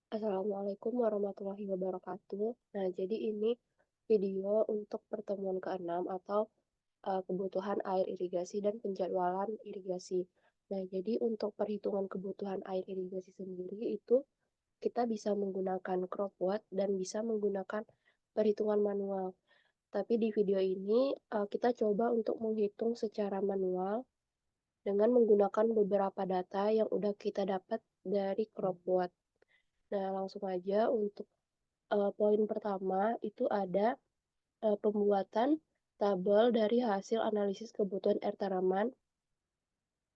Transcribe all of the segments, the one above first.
Assalamualaikum warahmatullahi wabarakatuh. Nah, jadi ini video untuk pertemuan ke-6 atau kebutuhan air irigasi dan penjadwalan irigasi. Nah, jadi untuk perhitungan kebutuhan air irigasi sendiri itu kita bisa menggunakan cropwatt dan bisa menggunakan perhitungan manual. Tapi di video ini kita coba untuk menghitung secara manual dengan menggunakan beberapa data yang udah kita dapat dari cropwatt. Nah, langsung aja untuk poin pertama itu ada, pembuatan tabel dari hasil analisis kebutuhan air tanaman,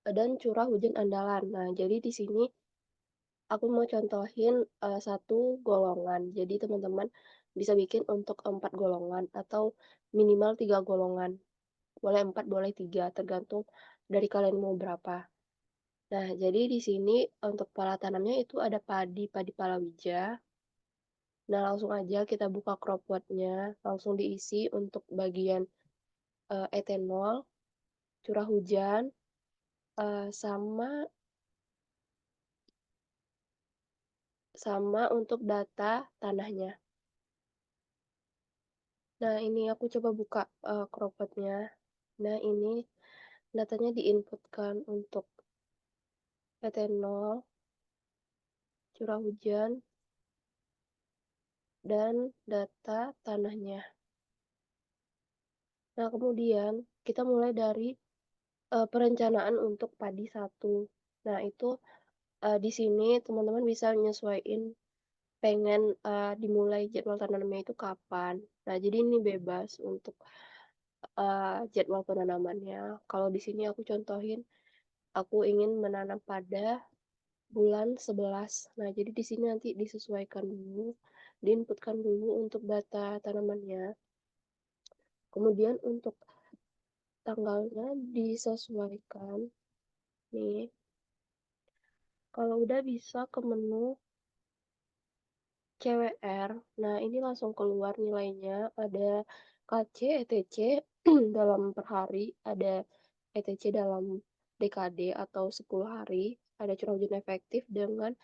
dan curah hujan andalan. Nah, jadi di sini aku mau contohin, 1 golongan. Jadi teman-teman bisa bikin untuk 4 golongan atau minimal 3 golongan. Boleh 4, boleh 3, tergantung dari kalian mau berapa. Nah, jadi di sini untuk pola tanamnya itu ada padi, padi palawija. Nah, langsung aja kita buka cropwatt-nya, langsung diisi untuk bagian etanol, curah hujan, sama sama untuk data tanahnya. Nah, ini aku coba buka, cropwatt-nya. Nah, ini datanya diinputkan untuk etanol, curah hujan, dan data tanahnya. Nah, kemudian kita mulai dari, perencanaan untuk padi 1. Nah, itu, di sini teman-teman bisa nyesuaiin pengen, dimulai jadwal tanamnya itu kapan. Nah, jadi ini bebas untuk, jadwal penanamannya. Kalau di sini aku contohin, aku ingin menanam pada bulan 11. Nah, jadi di sini nanti disesuaikan dulu, diinputkan dulu untuk data tanamannya. Kemudian untuk tanggalnya disesuaikan nih, kalau udah bisa ke menu CWR. Nah, ini langsung keluar nilainya, ada KC, ETC dalam per hari, ada ETC dalam DKD atau 10 hari, ada curah hujan efektif dengan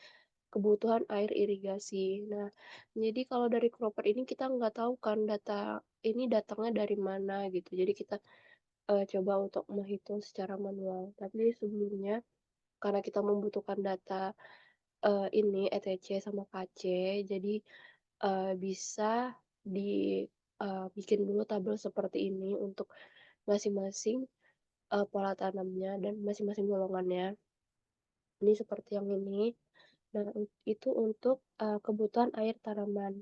kebutuhan air irigasi. Nah, jadi kalau dari Cropper ini kita nggak tahu kan data ini datangnya dari mana gitu. Jadi kita coba untuk menghitung secara manual. Tapi sebelumnya karena kita membutuhkan data ini ETC sama KC, jadi bisa bikin dulu tabel seperti ini untuk masing-masing, pola tanamnya dan masing-masing golongannya. Ini seperti yang ini. Nah, itu untuk, kebutuhan air tanaman.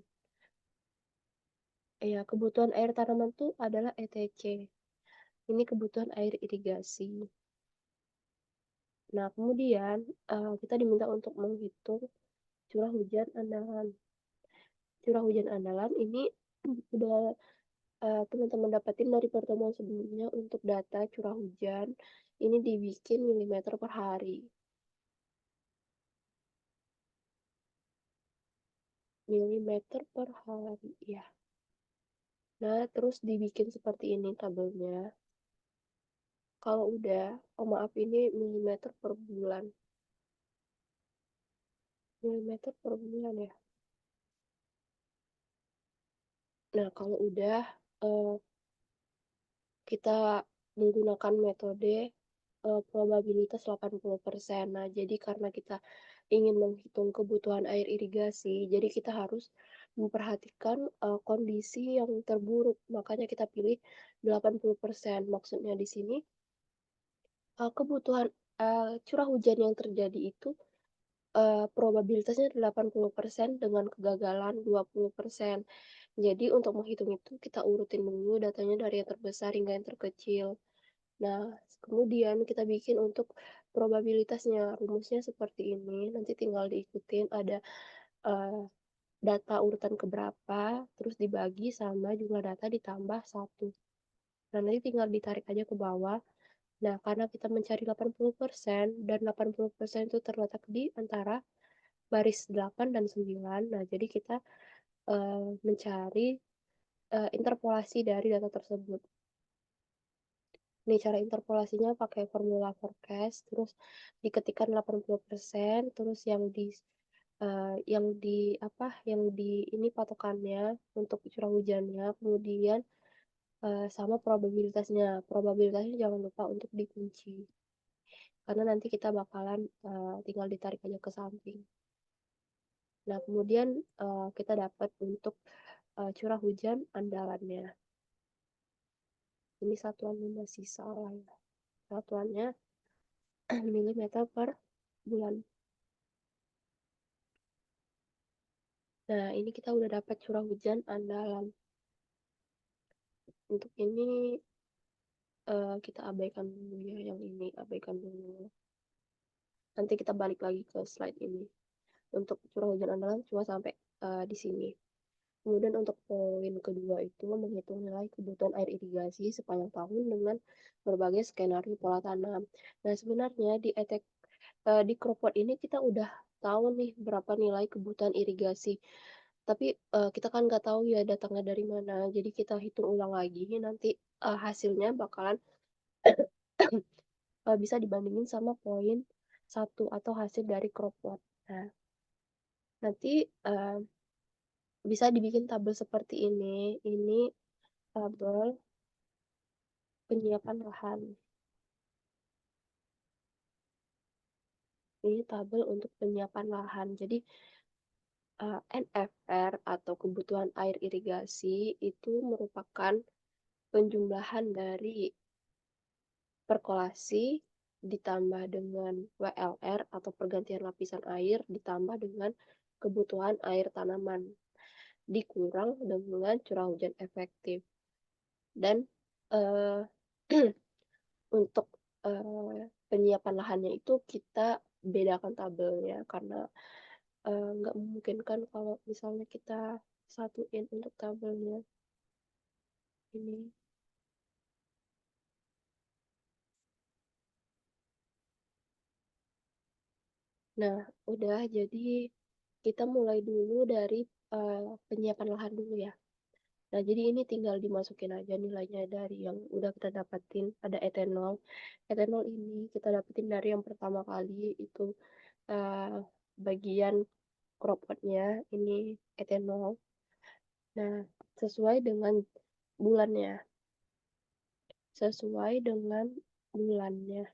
Ya, kebutuhan air tanaman tuh adalah ETC. Ini kebutuhan air irigasi. Nah, kemudian, kita diminta untuk menghitung curah hujan andalan. Curah hujan andalan ini udah teman-teman dapatin dari pertemuan sebelumnya untuk data curah hujan, ini dibikin milimeter per hari. Milimeter per hari, ya. Nah, terus dibikin seperti ini tabelnya. Kalau udah, oh maaf ini milimeter per bulan. Milimeter per bulan ya. Nah, kalau udah eh, kita menggunakan metode probabilitas 80%. Nah, jadi karena kita ingin menghitung kebutuhan air irigasi, jadi kita harus memperhatikan kondisi yang terburuk. Makanya kita pilih 80%. Maksudnya di sini kebutuhan curah hujan yang terjadi itu probabilitasnya 80% dengan kegagalan 20%. Jadi untuk menghitung itu kita urutin dulu datanya dari yang terbesar hingga yang terkecil. Nah, kemudian kita bikin untuk probabilitasnya, rumusnya seperti ini, nanti tinggal diikutin ada, eee, data urutan keberapa, terus dibagi sama jumlah data ditambah 1. Nah, nanti tinggal ditarik aja ke bawah. Nah, karena kita mencari 80% dan 80% itu terletak di antara baris 8 dan 9, nah jadi kita, mencari, interpolasi dari data tersebut. Nih cara interpolasinya pakai formula forecast, terus diketikkan 80%, terus yang yang di ini patokannya untuk curah hujannya, kemudian, sama probabilitasnya. Probabilitasnya jangan lupa untuk dikunci, karena nanti kita bakalan, tinggal ditarik aja ke samping. Nah, kemudian, kita dapat untuk, curah hujan andalannya. Ini satuannya masih salah ya, satuannya milimeter per bulan. Nah, ini kita udah dapat curah hujan andalan. Untuk ini, kita abaikan dulu ya, yang ini abaikan dulu. Nanti kita balik lagi ke slide ini. Untuk curah hujan andalan cuma sampai, di sini. Kemudian untuk poin kedua itu menghitung nilai kebutuhan air irigasi sepanjang tahun dengan berbagai skenario pola tanam. Nah, sebenarnya di Cropot ini kita udah tahu nih berapa nilai kebutuhan irigasi. Tapi, kita kan nggak tahu ya datangnya dari mana. Jadi kita hitung ulang lagi nanti, hasilnya bakalan, bisa dibandingin sama poin satu atau hasil dari Cropot. Nah, nanti, bisa dibikin tabel seperti ini. Ini tabel penyiapan lahan. Ini tabel untuk penyiapan lahan. Jadi, NFR atau kebutuhan air irigasi itu merupakan penjumlahan dari perkolasi ditambah dengan WLR atau pergantian lapisan air ditambah dengan kebutuhan air tanaman dikurang dengan curah hujan efektif. Dan, eee, untuk, penyiapan lahannya itu kita bedakan tabelnya karena, nggak memungkinkan kalau misalnya kita satuin untuk tabelnya ini. Nah, udah jadi kita mulai dulu dari, penyiapan lahan dulu ya. Nah, jadi ini tinggal dimasukin aja nilainya dari yang udah kita dapetin, ada etanol. Etanol ini kita dapetin dari yang pertama kali itu, eee, bagian cropotnya ini etanol. Nah, sesuai dengan bulannya, sesuai dengan bulannya.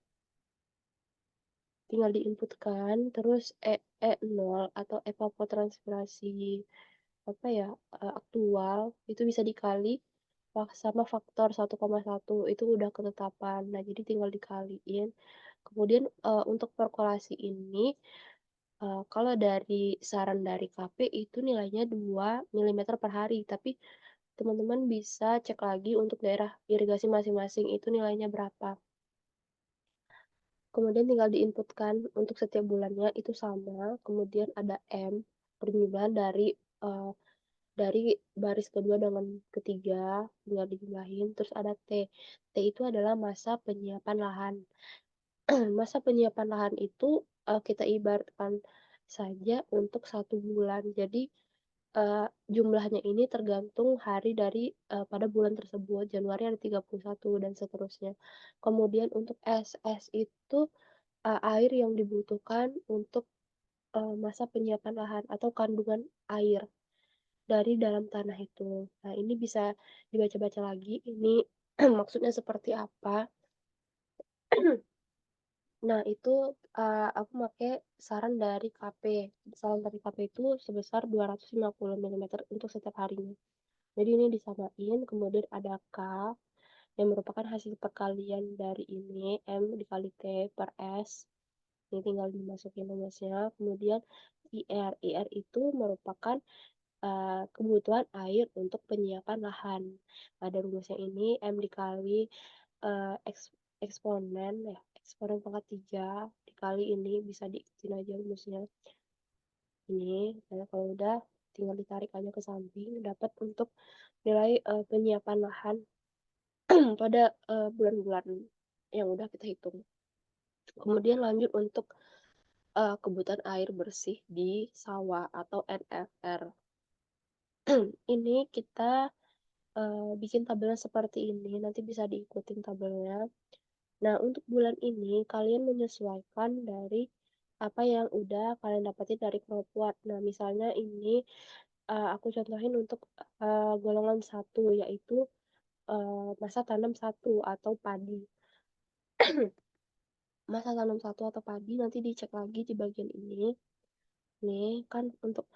Tinggal diinputkan, terus E0 atau evapotranspirasi apa ya, aktual itu bisa dikali sama faktor 1,1 itu udah ketetapan. Nah, jadi tinggal dikaliin. Kemudian, untuk perkolasi ini, kalau dari saran dari KP itu nilainya 2 milimeter per hari, tapi teman-teman bisa cek lagi untuk daerah irigasi masing-masing itu nilainya berapa. Kemudian tinggal diinputkan untuk setiap bulannya itu sama, kemudian ada M, perjumlahan dari baris kedua dengan ketiga, tinggal dijumlahin, terus ada T. T itu adalah masa penyiapan lahan. Masa penyiapan lahan itu, kita ibaratkan saja untuk 1 bulan. Jadi, jumlahnya ini tergantung hari dari, pada bulan tersebut, Januari ada 31 dan seterusnya. Kemudian untuk S, S itu, air yang dibutuhkan untuk, masa penyiapan lahan atau kandungan air dari dalam tanah itu. Nah, ini bisa dibaca-baca lagi, ini maksudnya seperti apa. Nah, itu, aku pakai saran dari KP. Saran dari KP itu sebesar 250 milimeter untuk setiap harinya. Jadi ini disamain, kemudian ada K yang merupakan hasil perkalian dari ini, M dikali T per S. Ini tinggal dimasukin rumusnya. Kemudian IR. IR itu merupakan kebutuhan air untuk penyiapan lahan. Pada rumusnya ini M dikali, eee, eks eksponen ya, eksponen pangkat 3 dikali ini bisa diikutin aja rumusnya. Ini, nah kalau udah tinggal ditarik aja ke samping dapat untuk nilai, penyiapan lahan pada, bulan-bulan yang udah kita hitung. Kemudian lanjut untuk, kebutuhan air bersih di sawah atau NFR. Ini kita bikin tabelnya seperti ini, nanti bisa diikutin tabelnya. Nah, untuk bulan ini kalian menyesuaikan dari apa yang udah kalian dapetin dari Cropwat. Nah, misalnya ini, aku contohin untuk, golongan satu yaitu, masa tanam satu atau padi. Masa tanam satu atau padi nanti dicek lagi di bagian ini. Nih, kan untuk,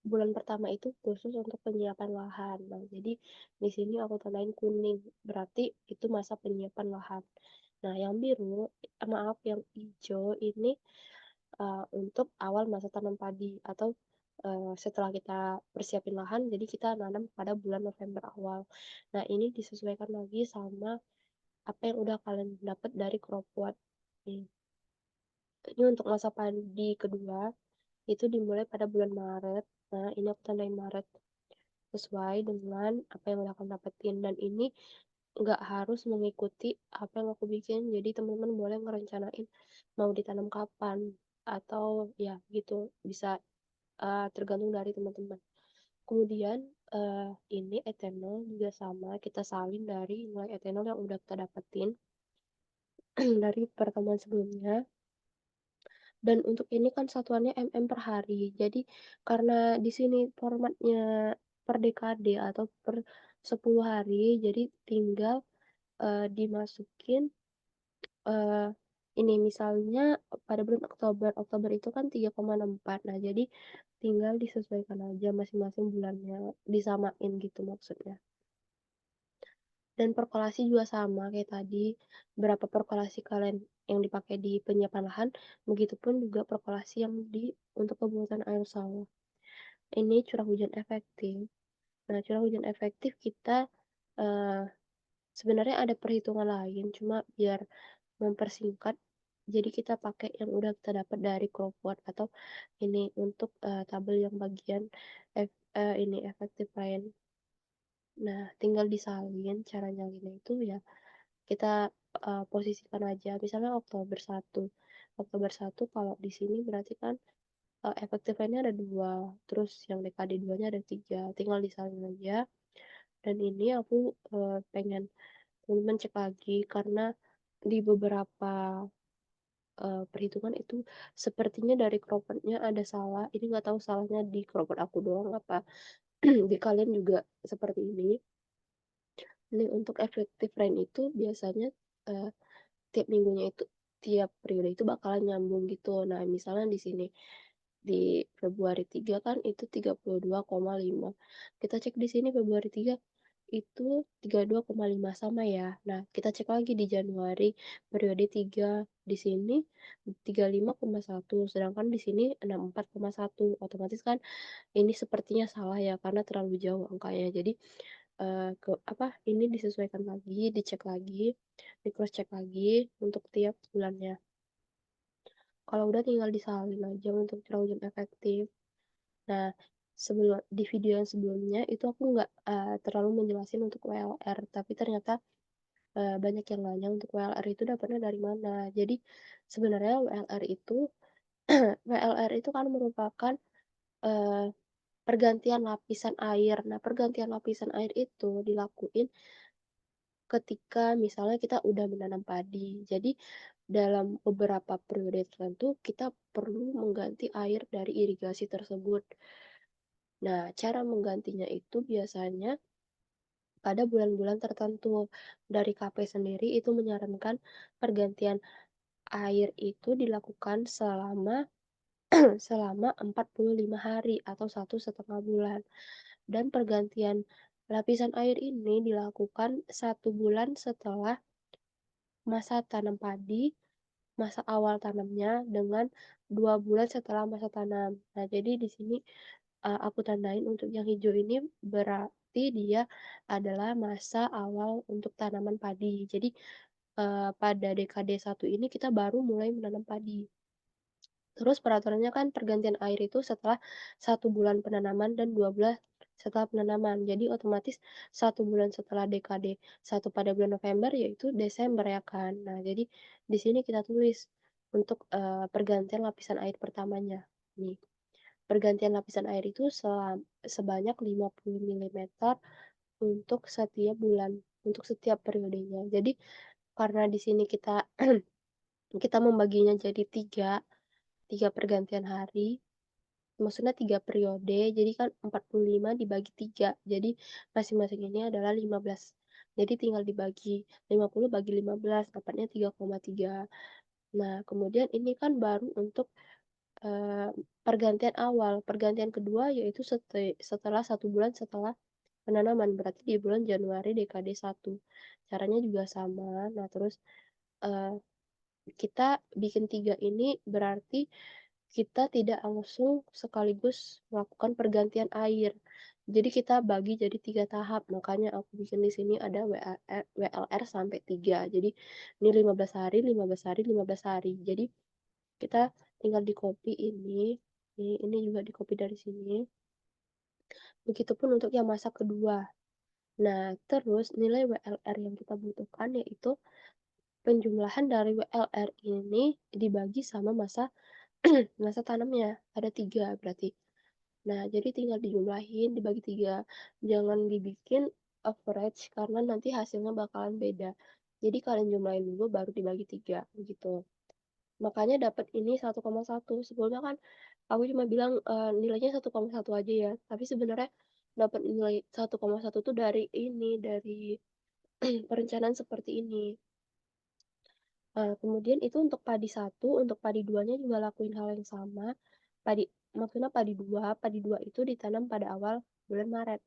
bulan pertama itu khusus untuk penyiapan lahan. Nah, jadi di sini aku tandain kuning, berarti itu masa penyiapan lahan. Nah, yang biru maaf, yang hijau ini, untuk awal masa tanam padi atau, setelah kita persiapin lahan, jadi kita nanam pada bulan November awal. Nah, ini disesuaikan lagi sama apa yang udah kalian dapat dari Cropwat. Nih, ini untuk masa padi kedua, itu dimulai pada bulan Maret. Nah, ini aku tandain Maret, sesuai dengan apa yang udah kamu dapetin. Dan ini nggak harus mengikuti apa yang aku bikin. Jadi teman-teman boleh ngerencanain mau ditanam kapan atau ya gitu, bisa tergantung dari teman-teman. Kemudian ini etanol juga sama, kita salin dari nilai etanol yang udah kita dapetin dari pertemuan sebelumnya. Dan untuk ini kan satuannya mm per hari. Jadi karena di sini formatnya per dekade atau per 10 hari, jadi tinggal, dimasukin, eee, ini misalnya pada bulan Oktober, Oktober itu kan 3,64. Nah, jadi tinggal disesuaikan aja masing-masing bulannya, disamain gitu maksudnya. Dan perkolasi juga sama kayak tadi, berapa perkolasi kalian yang dipakai di penyiapan lahan, begitupun juga perkolasi yang untuk pembuatan air sawah. Ini curah hujan efektif. Nah, curah hujan efektif kita, eee, sebenarnya ada perhitungan lain, cuma biar mempersingkat, jadi kita pakai yang udah kita dapat dari Cropwat atau ini untuk, tabel yang bagian ini effective rain. Nah, tinggal disalin, cara nyalinnya itu ya kita, posisikan aja, misalnya Oktober 1. Oktober 1 kalau di sini berarti kan, effective rain-nya ada 2, terus yang dekade 2-nya ada 3, tinggal disalin aja. Dan ini aku, pengen temen-temen cek lagi karena di beberapa, perhitungan itu sepertinya dari Cropwad-nya ada salah, ini nggak tahu salahnya di Cropwad aku doang apa di kalian juga seperti ini. Ini untuk effective rain itu biasanya, eee tiap minggunya itu, tiap periode itu bakalan nyambung gitu. Nah, misalnya di sini, di Februari 3 kan itu 32,5. Kita cek di sini Februari 3 itu 32,5 sama ya. Nah, kita cek lagi di Januari periode 3 di sini 35,1 sedangkan di sini 64,1. Otomatis kan ini sepertinya salah ya karena terlalu jauh angkanya. Jadi, ini disesuaikan lagi, dicek lagi, di cross check lagi untuk tiap bulannya. Kalau udah tinggal disalin aja untuk curah hujan efektif. Nah, di video yang sebelumnya itu aku nggak, terlalu menjelasin untuk WLR, tapi ternyata, banyak yang nanya untuk WLR itu dapatnya dari mana. Jadi sebenarnya WLR itu kan merupakan, eee, pergantian lapisan air. Nah, pergantian lapisan air itu dilakuin ketika misalnya kita udah menanam padi. Jadi, dalam beberapa periode tertentu kita perlu mengganti air dari irigasi tersebut. Nah, cara menggantinya itu biasanya pada bulan-bulan tertentu. Dari KP sendiri itu menyarankan pergantian air itu dilakukan selama 45 hari atau 1,5 bulan. Dan pergantian lapisan air ini dilakukan 1 bulan setelah masa tanam padi, masa awal tanamnya dengan 2 bulan setelah masa tanam. Nah, jadi di sini, aku tandain untuk yang hijau ini berarti dia adalah masa awal untuk tanaman padi. Jadi, pada dekade 1 ini kita baru mulai menanam padi. Terus peraturannya kan pergantian air itu setelah 1 bulan penanaman dan 2 bulan setelah penanaman. Jadi otomatis 1 bulan setelah dekade 1 pada bulan November, yaitu Desember ya kan. Nah, jadi di sini kita tulis untuk, pergantian lapisan air pertamanya. Nih, pergantian lapisan air itu sebanyak 50 milimeter untuk setiap bulan, untuk setiap periodenya. Jadi karena di sini kita kita membaginya jadi 3. 3 pergantian hari, maksudnya 3 periode, jadi kan 45 dibagi 3, jadi masing-masing ini adalah 15. Jadi tinggal dibagi 50 bagi 15, dapatnya 3,3. Nah, kemudian ini kan baru untuk, eee, pergantian awal. Pergantian kedua yaitu setelah 1 bulan setelah penanaman, berarti di bulan Januari dekade 1. Caranya juga sama. Nah, terus, eee, kita bikin 3 ini berarti kita tidak langsung sekaligus melakukan pergantian air. Jadi kita bagi jadi 3 tahap, makanya aku bikin di sini ada WLR sampai 3. Jadi ini 15 hari, 15 hari, 15 hari. Jadi kita tinggal di-copy ini juga di-copy dari sini. Begitupun untuk yang masa kedua. Nah, terus nilai WLR yang kita butuhkan yaitu penjumlahan dari WLR ini dibagi sama masa masa tanamnya, ada 3 berarti. Nah, jadi tinggal dijumlahin, dibagi 3. Jangan dibikin average karena nanti hasilnya bakalan beda. Jadi kalian jumlahin dulu baru dibagi 3 gitu. Makanya dapat ini 1,1. Sebelumnya kan aku cuma bilang, nilainya 1,1 aja ya, tapi sebenarnya dapat nilai 1,1 tuh dari ini, dari perencanaan seperti ini. Kemudian itu untuk padi satu, untuk padi 2-nya juga lakuin hal yang sama. Padi maksudnya padi 2 itu ditanam pada awal bulan Maret.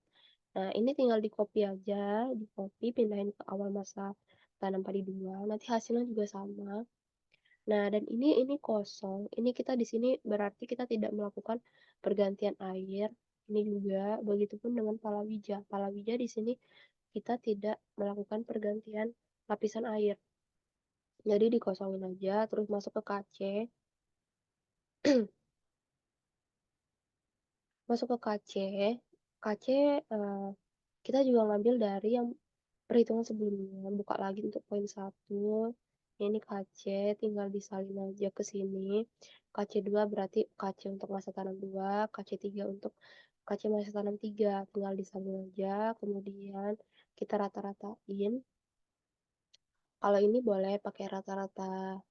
Nah, ini tinggal di-copy aja, di-copy pindahin ke awal masa tanam padi 2, nanti hasilnya juga sama. Nah, dan ini kosong, ini kita di sini berarti kita tidak melakukan pergantian air, ini juga begitupun dengan palawija. Palawija di sini kita tidak melakukan pergantian lapisan air. Jadi dikosongin aja, terus masuk ke KC. Masuk ke KC. KC, kita juga ngambil dari yang perhitungan sebelumnya. Buka lagi untuk poin 1. Ini KC, tinggal disalin aja ke sini. KC 2 berarti KC untuk masa tanam 2, KC 3 untuk KC masa tanam 3. Tinggal disalin aja, kemudian kita rata-ratain. Kalau ini boleh pakai rata-rata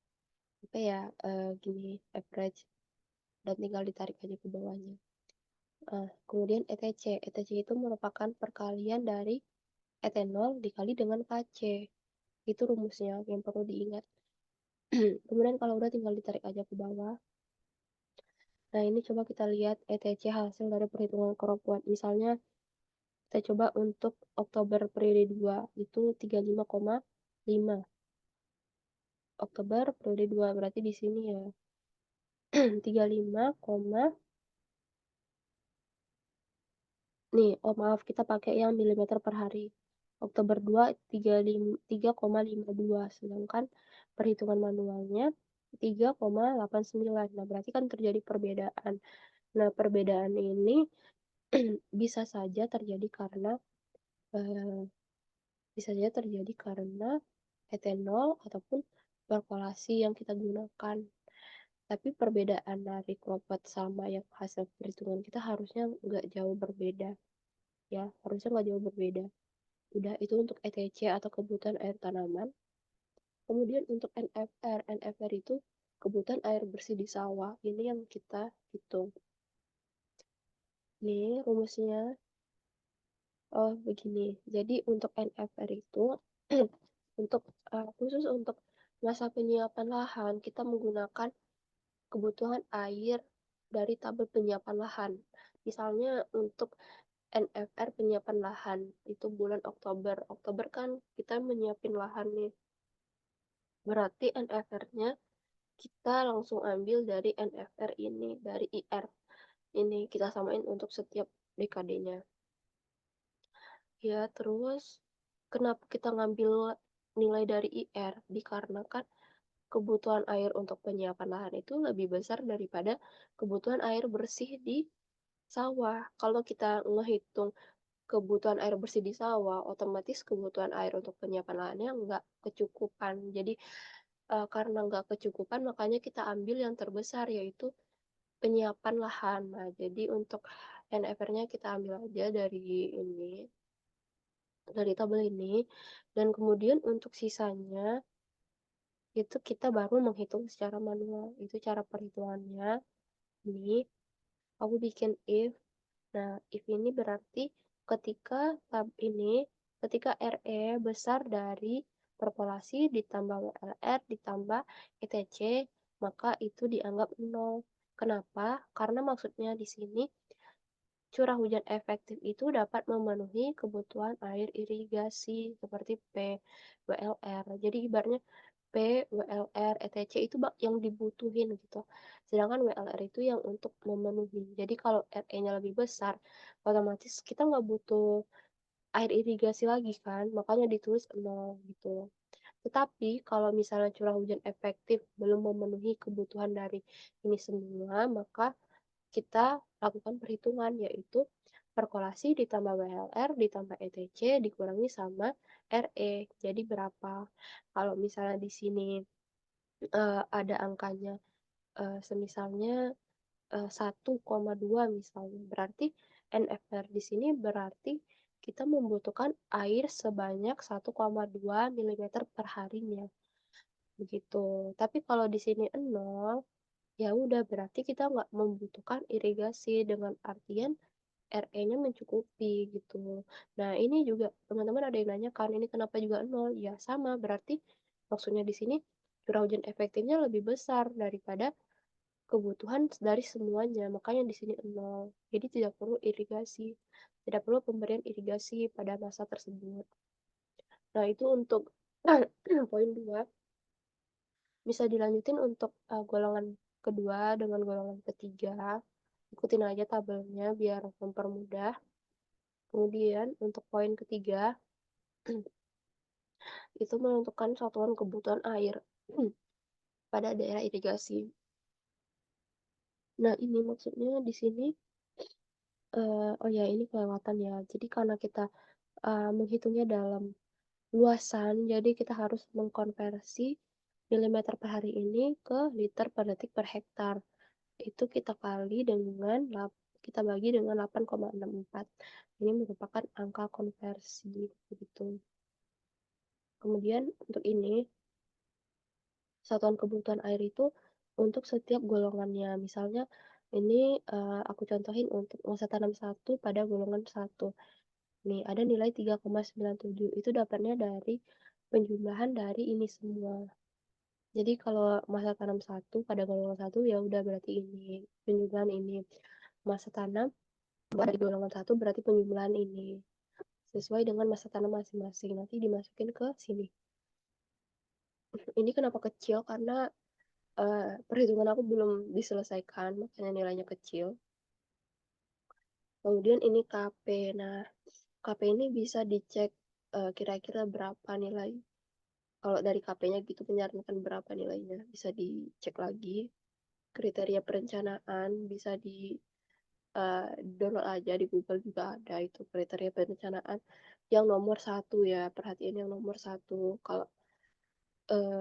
apa ya, gini, average, dan tinggal ditarik aja ke bawahnya. Kemudian ETC. ETC itu merupakan perkalian dari etanol dikali dengan Kc. Itu rumusnya yang perlu diingat. Kemudian kalau udah tinggal ditarik aja ke bawah. Nah, ini coba kita lihat ETC hasil dari perhitungan crop one. Misalnya kita coba untuk Oktober periode 2 itu 35,5. Oktober periode 2 berarti di sini ya 35, nih, oh maaf, kita pakai yang milimeter per hari. Oktober 2, 3,52, sedangkan perhitungan manualnya 3,89. Nah, berarti kan terjadi perbedaan. Nah, perbedaan ini bisa saja terjadi karena eh, etanol ataupun perkolasi yang kita gunakan. Tapi perbedaan dari kropet sama yang hasil perhitungan kita harusnya nggak jauh berbeda. Ya, harusnya nggak jauh berbeda. Udah itu untuk ETC atau kebutuhan air tanaman. Kemudian untuk NFR, NFR itu kebutuhan air bersih di sawah. Ini yang kita hitung. Nih rumusnya. Oh, begini. Jadi untuk NFR itu untuk khusus untuk masa penyiapan lahan kita menggunakan kebutuhan air dari tabel penyiapan lahan. Misalnya untuk NFR penyiapan lahan itu bulan Oktober. Oktober kan kita menyiapin lahan nih. Berarti NFR-nya kita langsung ambil dari NFR ini, dari IR. Ini kita samain untuk setiap dekadenya. Ya, terus kenapa kita ngambil nilai dari IR? Dikarenakan kebutuhan air untuk penyiapan lahan itu lebih besar daripada kebutuhan air bersih di sawah. Kalau kita ngehitung kebutuhan air bersih di sawah, otomatis kebutuhan air untuk penyiapan lahannya nggak kecukupan. Jadi karena nggak kecukupan, makanya kita ambil yang terbesar yaitu penyiapan lahan. Nah, jadi untuk NFR-nya kita ambil aja dari tabel ini, dan kemudian untuk sisanya itu kita baru menghitung secara manual. Itu cara perhitungannya. Ini aku bikin if. Nah, if ini berarti ketika tab ini, ketika RE besar dari perpolasi ditambah WLR ditambah ETC, maka itu dianggap nol. Kenapa? Karena maksudnya di sini curah hujan efektif itu dapat memenuhi kebutuhan air irigasi seperti P, WLR. Jadi ibaratnya P, WLR, ETC itu yang dibutuhin gitu. Sedangkan WLR itu yang untuk memenuhi. Jadi kalau RE-nya lebih besar, otomatis kita nggak butuh air irigasi lagi kan, makanya ditulis 0 gitu. Tetapi kalau misalnya curah hujan efektif belum memenuhi kebutuhan dari ini semua, maka kita lakukan perhitungan yaitu perkolasi ditambah WLR ditambah ETC dikurangi sama RE. Jadi berapa? Kalau misalnya di sini ada angkanya semisalnya 1,2 misalnya. Berarti NFR di sini berarti kita membutuhkan air sebanyak 1,2 mm per harinya. Begitu. Tapi kalau di sini 0, ya udah berarti kita nggak membutuhkan irigasi dengan artian RE-nya mencukupi gitu. Nah, ini juga teman-teman ada yang nanya kan, ini kenapa juga 0? Ya sama, berarti maksudnya di sini curah hujan efektifnya lebih besar daripada kebutuhan dari semuanya. Makanya di sini 0. Jadi tidak perlu irigasi. Tidak perlu pemberian irigasi pada masa tersebut. Nah, itu untuk poin 2. Bisa dilanjutin untuk golongan kedua dengan golongan ketiga. Ikutin aja tabelnya biar mempermudah. Kemudian untuk poin ketiga, itu menentukan satuan kebutuhan air pada daerah irigasi. Nah, ini maksudnya di sini, oh ya ini kelewatan ya. Jadi karena kita menghitungnya dalam luasan, jadi kita harus mengkonversi milimeter per hari ini ke liter per detik per hektar. Itu kita kali dengan, kita bagi dengan 8,64. Ini merupakan angka konversi, begitu. Kemudian untuk ini, satuan kebutuhan air itu untuk setiap golongannya. Misalnya ini aku contohin untuk masa tanam 1 pada golongan 1. Nih, ada nilai 3,97. Itu dapatnya dari penjumlahan dari ini semua. Jadi kalau masa tanam 1 pada golongan 1 ya udah berarti ini penjumlahan ini. Masa tanam pada golongan 1 berarti penjumlahan ini. Sesuai dengan masa tanam masing-masing. Nanti dimasukin ke sini. Ini kenapa kecil? Karena perhitungan aku belum diselesaikan, makanya nilainya kecil. Kemudian ini KP. Nah, KP ini bisa dicek kira-kira berapa nilai. Kalau dari KP-nya gitu menyarankan berapa nilainya. Bisa dicek lagi. Kriteria perencanaan bisa di download aja di Google juga ada itu kriteria perencanaan. Yang nomor 1 ya, perhatian yang nomor 1. Kalau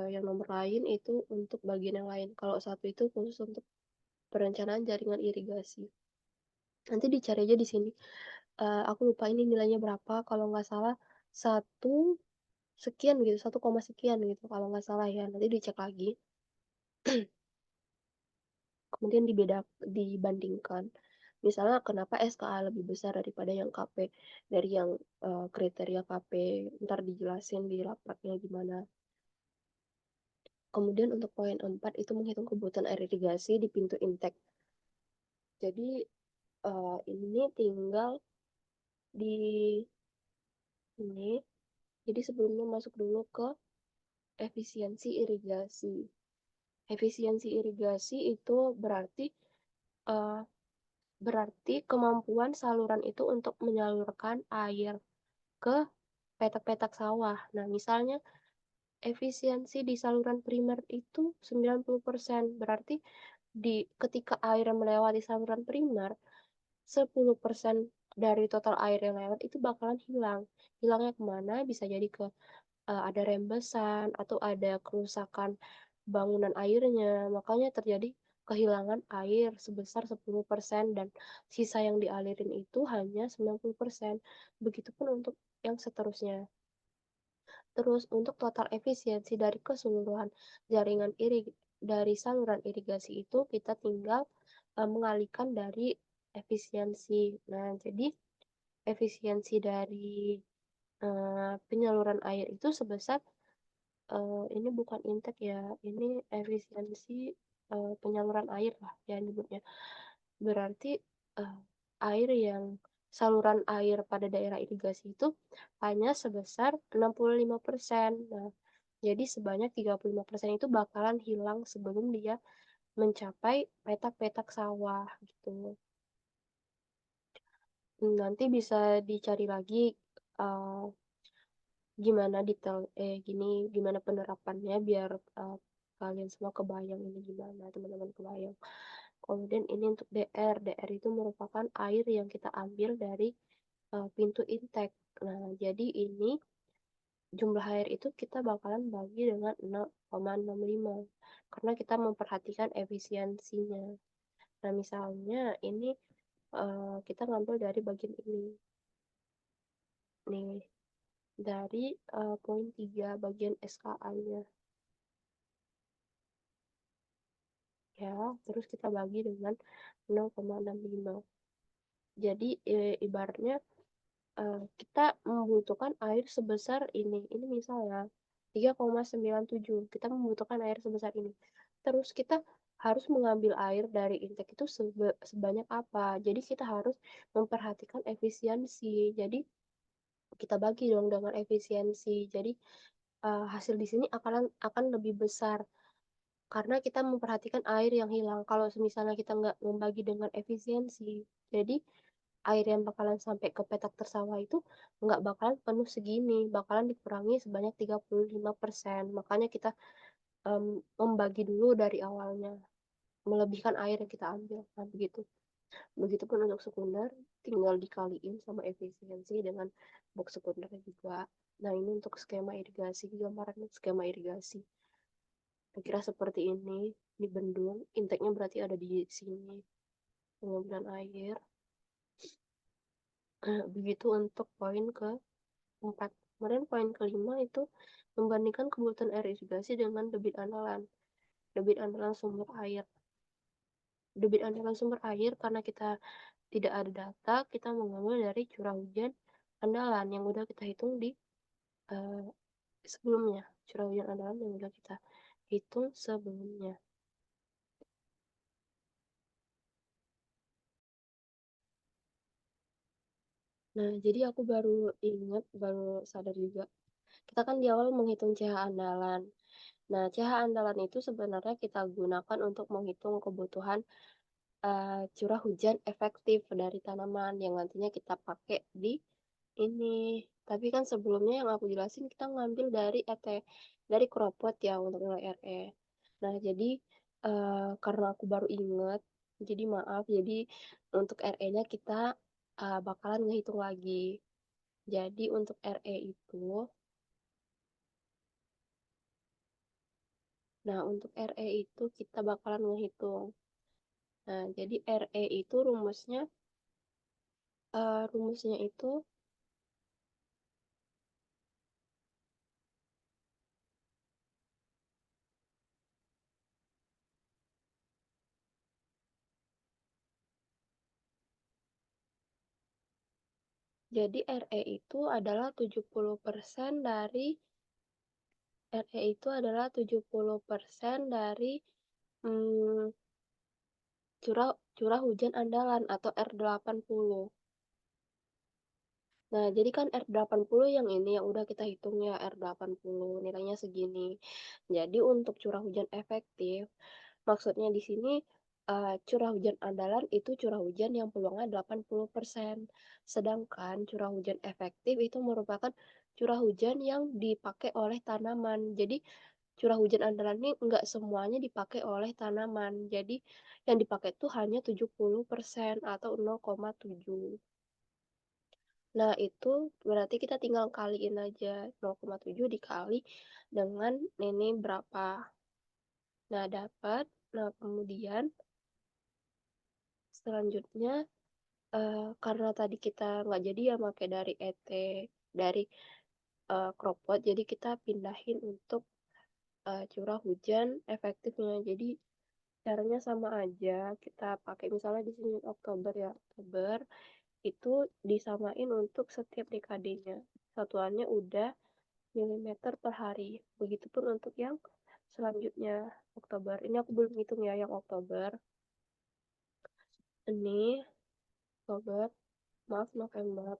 yang nomor lain itu untuk bagian yang lain. Kalau 1 itu khusus untuk perencanaan jaringan irigasi. Nanti dicari aja di sini. Aku lupa ini nilainya berapa. Kalau nggak salah 1 sekian gitu, 1, sekian gitu. Kalau nggak salah ya, nanti dicek lagi. Kemudian dibandingkan. Misalnya kenapa SKA lebih besar daripada yang KP, dari yang kriteria KP, ntar dijelasin di rapatnya gimana. Kemudian untuk poin 4 itu menghitung kebutuhan air irigasi di pintu intake. Jadi ini tinggal di ini. Jadi sebelumnya masuk dulu ke efisiensi irigasi. Efisiensi irigasi itu uh, berarti kemampuan saluran itu untuk menyalurkan air ke petak-petak sawah. Nah, misalnya efisiensi di saluran primer itu 90%, berarti ketika air yang melewati saluran primer, 10% dari total air yang lewat itu bakalan hilang. Hilangnya kemana? Bisa jadi ke ada rembesan atau ada kerusakan bangunan airnya. Makanya terjadi kehilangan air sebesar 10% dan sisa yang dialirin itu hanya 90%. Begitupun untuk yang seterusnya. Terus untuk total efisiensi dari keseluruhan jaringan dari saluran irigasi itu kita tinggal mengalihkan dari efisiensi. Nah, jadi efisiensi dari penyaluran air itu sebesar ini bukan intake ya, ini efisiensi penyaluran air lah ya nyebutnya. Berarti eh, air yang saluran air pada daerah irigasi itu hanya sebesar 65%. Nah, jadi sebanyak 35% itu bakalan hilang sebelum dia mencapai petak-petak sawah gitu. Nanti bisa dicari lagi eh, gimana penerapannya biar kalian semua kebayang ini gimana, teman-teman kebayang. Kemudian ini untuk DR. DR itu merupakan air yang kita ambil dari pintu intake. Nah, jadi ini jumlah air itu kita bakalan bagi dengan 0,65 karena kita memperhatikan efisiensinya. Nah, misalnya ini kita ngambil dari bagian ini. Nih, dari poin 3 bagian SKA-nya. Ya, terus kita bagi dengan 0,65. Jadi ibaratnya kita membutuhkan air sebesar ini. Ini misalnya 3,97. Kita membutuhkan air sebesar ini. Terus kita harus mengambil air dari intake itu sebanyak apa. Jadi kita harus memperhatikan efisiensi. Jadi kita bagi dong dengan efisiensi. Jadi hasil di sini akan lebih besar karena kita memperhatikan air yang hilang. Kalau misalnya kita nggak membagi dengan efisiensi, jadi air yang bakalan sampai ke petak tersawah itu nggak bakalan penuh segini, bakalan dikurangi sebanyak 35%. Makanya kita membagi dulu dari awalnya, melebihkan air yang kita ambil. Nah, begitu. Begitupun untuk sekunder, tinggal dikaliin sama efisiensi dengan box sekunder juga. Nah, ini untuk skema irigasi, gambaran skema irigasi. Kira seperti ini di bendung, intake-nya berarti ada di sini, pengambilan air. Begitu untuk poin keempat. Kemudian poin kelima itu membandingkan kebutuhan air irigasi dengan debit andalan. Debit andalan sumber air. Debit andalan sumber air karena kita tidak ada data, kita mengambil dari curah hujan andalan yang udah kita hitung di uh, sebelumnya. Curah hujan andalan yang udah kita hitung sebelumnya. Nah, jadi aku baru ingat, baru sadar juga. Kita kan di awal menghitung CH andalan. Nah, CH andalan itu sebenarnya kita gunakan untuk menghitung kebutuhan curah hujan efektif dari tanaman yang nantinya kita pakai di ini. Tapi kan sebelumnya yang aku jelasin kita ngambil dari dari cropot ya untuk nilai RE. Nah, jadi karena aku baru inget, jadi maaf. Jadi untuk RE-nya kita bakalan ngehitung lagi. Jadi untuk RE itu, nah untuk RE itu kita bakalan ngehitung. Nah, jadi RE itu rumusnya itu jadi adalah 70% dari itu adalah 70% dari hmm, curah curah hujan andalan atau R80. Nah, jadi kan R80 yang ini yang udah kita hitung ya R80 nilainya segini. Jadi untuk curah hujan efektif, maksudnya di sini curah hujan andalan itu curah hujan yang peluangnya 80%. Sedangkan curah hujan efektif itu merupakan curah hujan yang dipakai oleh tanaman. Jadi curah hujan andalan ini enggak semuanya dipakai oleh tanaman. Jadi yang dipakai itu hanya 70% atau 0,7. Nah, itu berarti kita tinggal kaliin aja 0,7 dikali dengan ini berapa. Nah, dapat. Nah, kemudian selanjutnya karena tadi kita nggak jadi ya pakai dari ET, dari crop pot, jadi kita pindahin untuk, curah hujan efektifnya. Jadi caranya sama aja, kita pakai misalnya di sini Oktober ya, Oktober itu disamain untuk setiap dekadenya. Satuannya udah milimeter per hari. Begitupun untuk yang selanjutnya, Oktober. Ini aku belum hitung ya yang Oktober. Ini Oktober, maaf November.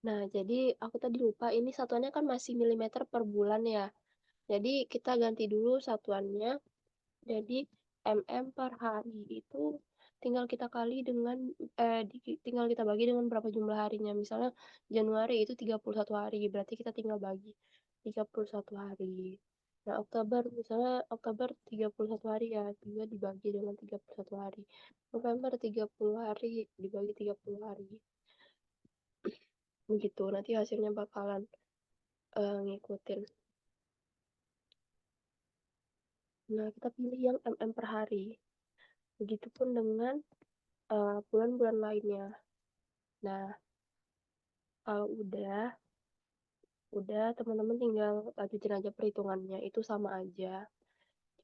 Nah, jadi aku tadi lupa ini satuannya kan masih milimeter per bulan ya. Jadi kita ganti dulu satuannya. Jadi mm per hari itu tinggal kita kali dengan tinggal kita bagi dengan berapa jumlah harinya. Misalnya Januari itu 31 hari, berarti kita tinggal bagi 31 hari. Nah, Oktober misalnya Oktober 31 hari ya, juga dibagi dengan 31 hari. November 30 hari dibagi 30 hari. Begitu, nanti hasilnya bakalan ngikutin. Nah, kita pilih yang per hari. Begitupun dengan bulan-bulan lainnya. Nah, kalau udah teman-teman tinggal lanjutin aja perhitungannya. Itu sama aja.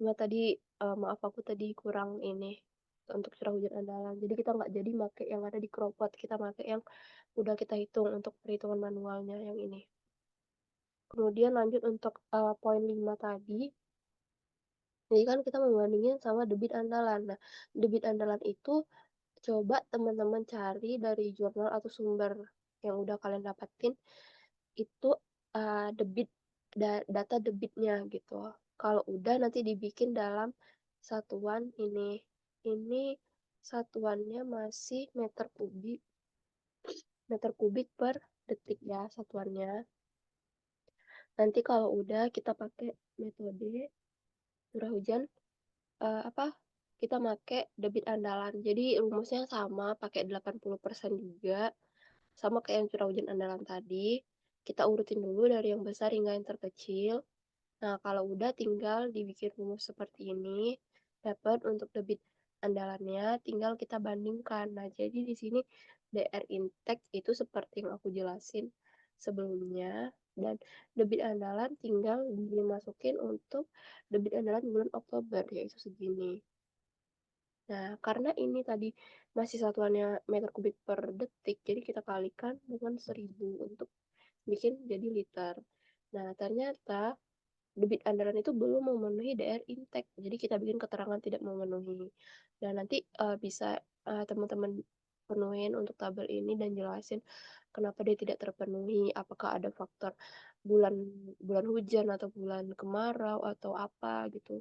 Cuma tadi maaf aku tadi kurang ini untuk curah hujan andalan. Jadi kita nggak jadi make yang ada di Cropot. Kita make yang udah kita hitung untuk perhitungan manualnya yang ini. Kemudian lanjut untuk poin 5 tadi. Jadi kan kita membandingin sama debit andalan. Nah, debit andalan itu coba teman-teman cari dari jurnal atau sumber yang udah kalian dapatin itu debit data debitnya gitu. Kalau udah nanti dibikin dalam satuan ini. Ini satuannya masih meter kubik per detik ya satuannya. Nanti kalau udah kita pakai metode curah hujan apa kita pakai debit andalan. Jadi rumusnya sama, pakai 80% juga. Sama kayak yang curah hujan andalan tadi. Kita urutin dulu dari yang besar hingga yang terkecil. Nah, kalau udah tinggal dibikin rumus seperti ini. Dapat untuk debit andalannya, tinggal kita bandingkan. Nah, jadi di sini DR intake itu seperti yang aku jelasin sebelumnya. Dan debit andalan tinggal dimasukin untuk debit andalan bulan Oktober, yaitu segini. Nah, karena ini tadi masih satuannya meter kubik per detik, jadi kita kalikan dengan 1000 untuk bikin jadi liter. Nah, ternyata debit andalan itu belum memenuhi DR intake, jadi kita bikin keterangan tidak memenuhi. Dan nanti bisa teman-teman penuhin untuk tabel ini dan jelasin kenapa dia tidak terpenuhi, apakah ada faktor bulan bulan hujan atau bulan kemarau atau apa gitu.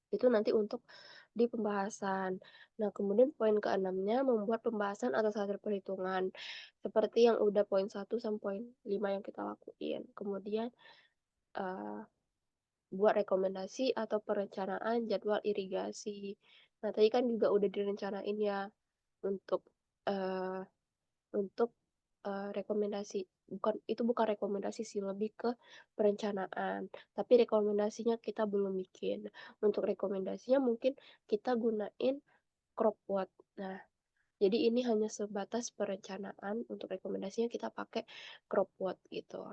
Itu nanti untuk di pembahasan. Nah, kemudian poin keenamnya membuat pembahasan atas hasil perhitungan. Seperti yang udah poin 1 sampai poin 5 yang kita lakuin. Kemudian uh, buat rekomendasi atau perencanaan jadwal irigasi. Nah, tadi kan juga udah direncanain ya untuk uh, untuk rekomendasi. Bukan rekomendasi sih, lebih ke perencanaan. Tapi rekomendasinya kita belum bikin. Untuk rekomendasinya mungkin kita gunain crop quote. Nah, jadi ini hanya sebatas perencanaan. Untuk rekomendasinya kita pakai crop quote gitu.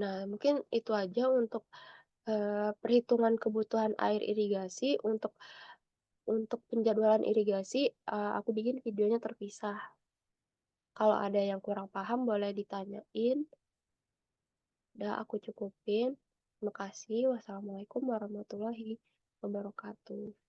Nah, mungkin itu aja untuk perhitungan kebutuhan air irigasi. Untuk penjadwalan irigasi, aku bikin videonya terpisah. Kalau ada yang kurang paham boleh ditanyain. Udah aku cukupin. Terima kasih. Wassalamualaikum warahmatullahi wabarakatuh.